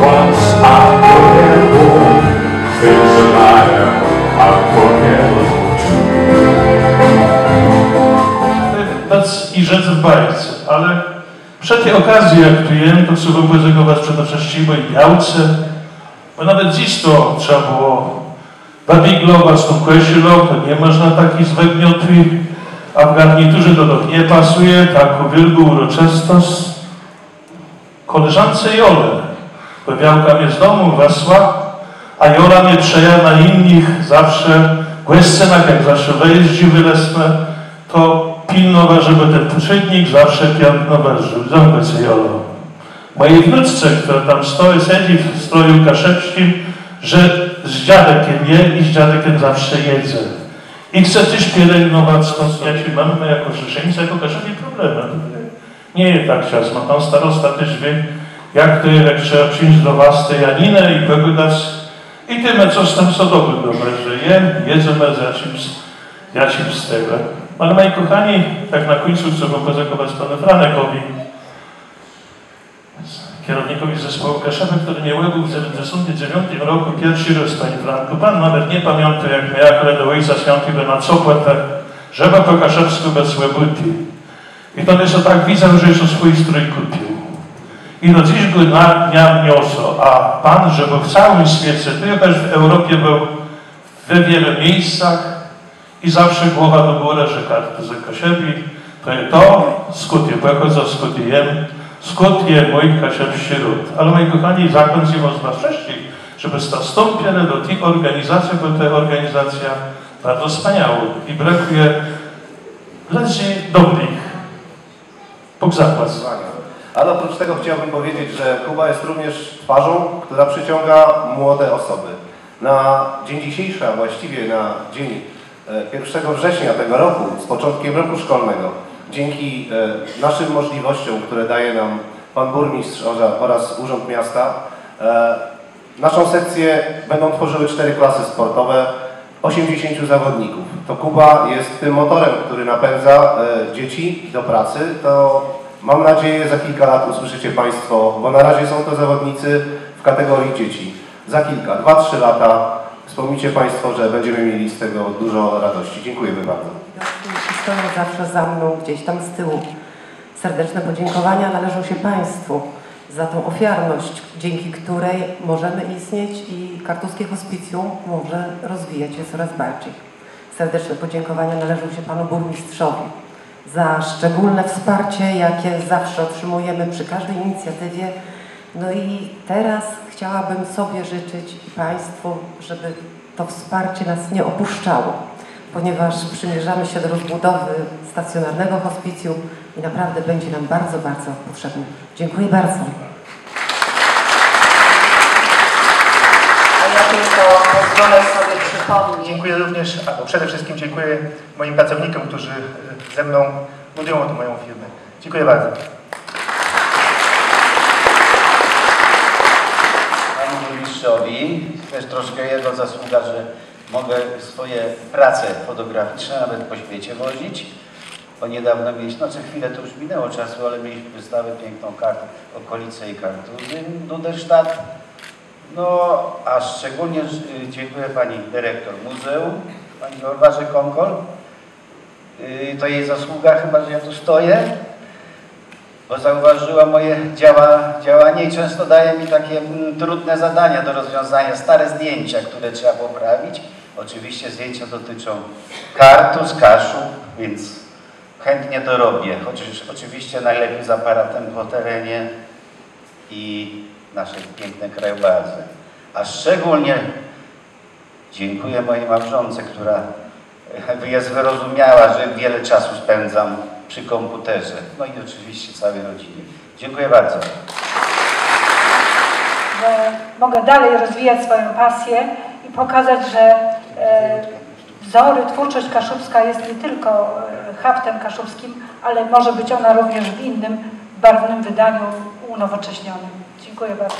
Once I forget home, things a liar, unforgettable too. I rzec w bajce, ale przy tej okazji, jak tu jem, to chcę podziękować przede wszystkim mojej białce, bo nawet dziś to trzeba było babiglować tą kwesielą, to nie można taki zwegniotwy, a w garniturze to nie pasuje, tak wielką uroczystość. Koleżance Jole, bo białka mnie z domu wesła, a Jola mnie przeja na innych zawsze, głęscenach, jak zawsze wyjeździ wylesne, to pilnowa, żeby ten poczynnik zawsze piękno wężył. Ząbę Jolo. Mojej wnuczce, która tam stoi, siedzi w stroju kaszewskim, że z dziadekiem je i z dziadekiem zawsze jedzę. I chcę też pielęgnować to, jeśli mamy jako Rzeszeńcy, jako każdy problem. Nie jest tak ciasno. Pan starosta też wie, jak to jest, jak trzeba przyjść do was tę Janinę i pogadać. I tym, co z tym sodowy dobre, że jedzemy z jakimś z tego. Ale moi kochani, tak na końcu chcę podziękować panu Franekowi, kierownikowi zespołu Kaszebek, który mnie uległ w 1979 roku pierwszy raz, panie Franku. Pan nawet nie pamięta, jak miałem do Ojca Świętego na copłetę, żeby po kaszewsku bez łebuty. I to jest tak widzę, że już swój strój kupił. I do dziś go dnia niosło, a pan, żeby w całym świecie, to też w Europie był w wielu miejscach i zawsze głowa do góry, że karty za Kasiebi, to jest to, skut je pochodzę, skut je jem, skut je mój Kasiebski ród. Ale moi kochani, zakończymy z was wszystkich, żeby stąpili do tej organizacji, bo ta organizacja bardzo wspaniała i brakuje ludzi dobrych. Bóg zapłać. Ale oprócz tego chciałbym powiedzieć, że Kuba jest również twarzą, która przyciąga młode osoby. Na dzień dzisiejszy, a właściwie na dzień 1 września tego roku, z początkiem roku szkolnego, dzięki naszym możliwościom, które daje nam pan burmistrz oraz Urząd Miasta, naszą sekcję będą tworzyły 4 klasy sportowe, 80 zawodników. To Kuba jest tym motorem, który napędza dzieci do pracy. To mam nadzieję, za kilka lat usłyszycie państwo, bo na razie są to zawodnicy w kategorii dzieci. Za kilka, 2-3 lata wspomnicie państwo, że będziemy mieli z tego dużo radości. Dziękujemy bardzo. Stoją zawsze za mną, gdzieś tam z tyłu. Serdeczne podziękowania należą się państwu za tą ofiarność, dzięki której możemy istnieć i Kartuskie Hospicjum może rozwijać się coraz bardziej. Serdeczne podziękowania należą się panu burmistrzowi za szczególne wsparcie, jakie zawsze otrzymujemy przy każdej inicjatywie. No i teraz chciałabym sobie życzyć i państwu, żeby to wsparcie nas nie opuszczało, ponieważ przymierzamy się do rozbudowy stacjonarnego hospicjum i naprawdę będzie nam bardzo, bardzo potrzebny. Dziękuję bardzo. A ja tylko pozwolę sobie przypomnieć. Dziękuję również, albo przede wszystkim dziękuję moim pracownikom, którzy ze mną budują tę moją firmę. Dziękuję bardzo. Panu burmistrzowi też troszkę jego zasługa, że mogę swoje prace fotograficzne nawet po świecie wozić. Bo niedawno mieliśmy, znaczy chwilę to już minęło czasu, ale mieliśmy wystawę piękną okolice i Kartuzy, Duderstadt. No, a szczególnie dziękuję pani dyrektor muzeum, pani Norwarze Konkol. To jej zasługa chyba, że ja tu stoję, bo zauważyła moje działanie i często daje mi takie trudne zadania do rozwiązania, stare zdjęcia, które trzeba poprawić. Oczywiście zdjęcia dotyczą Kartuz, Kaszub, więc chętnie to robię, chociaż oczywiście najlepiej z aparatem po terenie i naszej pięknej krajobrazy. A szczególnie dziękuję mojej małżonce, która jest wyrozumiała, że wiele czasu spędzam przy komputerze. No i oczywiście całej rodzinie. Dziękuję bardzo. Że mogę dalej rozwijać swoją pasję i pokazać, że wzory, twórczość kaszubska jest nie tylko haftem kaszubskim, ale może być ona również w innym, barwnym wydaniu unowocześnionym. Dziękuję bardzo.